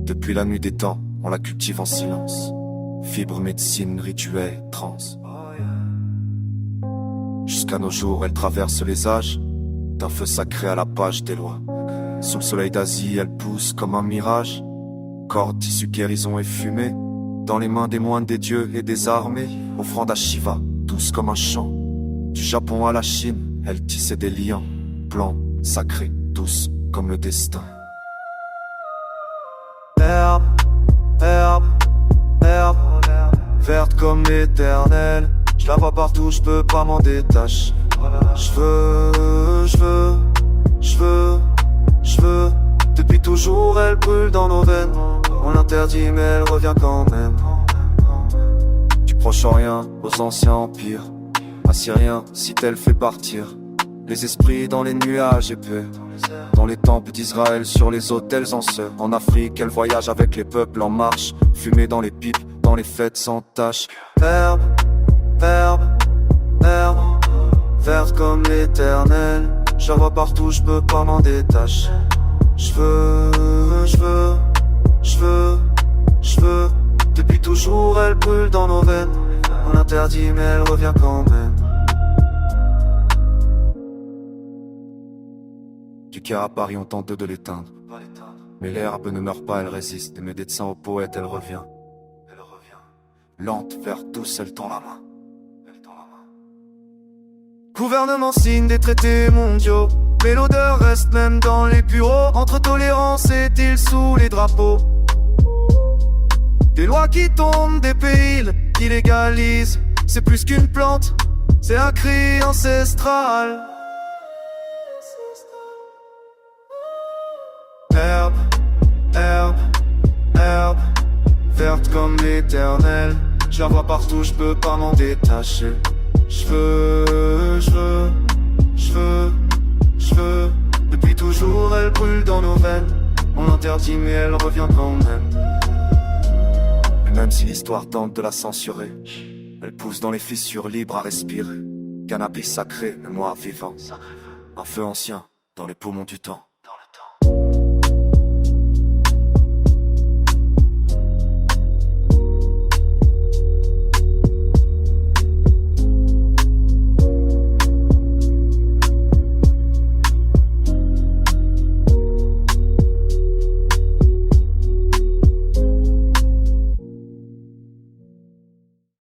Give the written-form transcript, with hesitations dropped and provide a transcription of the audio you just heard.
Depuis la nuit des temps, on la cultive en silence. Fibre, médecine, rituel, trance. Jusqu'à nos jours, elle traverse les âges, d'un feu sacré à la page des lois. Sous le soleil d'Asie, elle pousse comme un mirage. Cordes, tissus, guérison et fumée, dans les mains des moines, des dieux et des armées. Offrande à Shiva, douce comme un chant. Du Japon à la Chine, elle tissait des liens. Plans, sacrés, douce comme le destin. Herbe, herbe, herbe, verte comme l'éternel. Je la vois partout, je peux pas m'en détacher. Je veux. Depuis toujours elle brûle dans nos veines. On l'interdit mais elle revient quand même. Du Proche-Orient aux anciens empires, Assyrien, si tel fait partir les esprits dans les nuages épais. Dans les temples d'Israël, sur les autels en ceux. En Afrique, elle voyage avec les peuples en marche. Fumée dans les pipes, dans les fêtes sans tache. Herbe, herbe, herbe, verte comme l'éternel. Je la vois partout, je peux pas m'en détacher. Je veux. Depuis toujours, elle brûle dans nos veines. On l'interdit, mais elle revient quand même. Du Caire à Paris, on tente de l'éteindre. Mais l'herbe ne meurt pas, elle résiste. Des médecins au poète, elle revient. Lente, verte, douce, elle tend la main. Gouvernement signe des traités mondiaux, mais l'odeur reste même dans les bureaux. Entre tolérance et deal sous les drapeaux. Des lois qui tombent, des pays qui légalisent. C'est plus qu'une plante, c'est un cri ancestral. Herbe, herbe, herbe, verte comme l'éternel. Je la vois partout, je peux pas m'en détacher. Je veux. Depuis toujours elle brûle dans nos veines. On l'interdit mais elle revient quand même. Et même si l'histoire tente de la censurer, elle pousse dans les fissures, libre à respirer. Cannabis sacré, mémoire vivante. Un feu ancien dans les poumons du temps.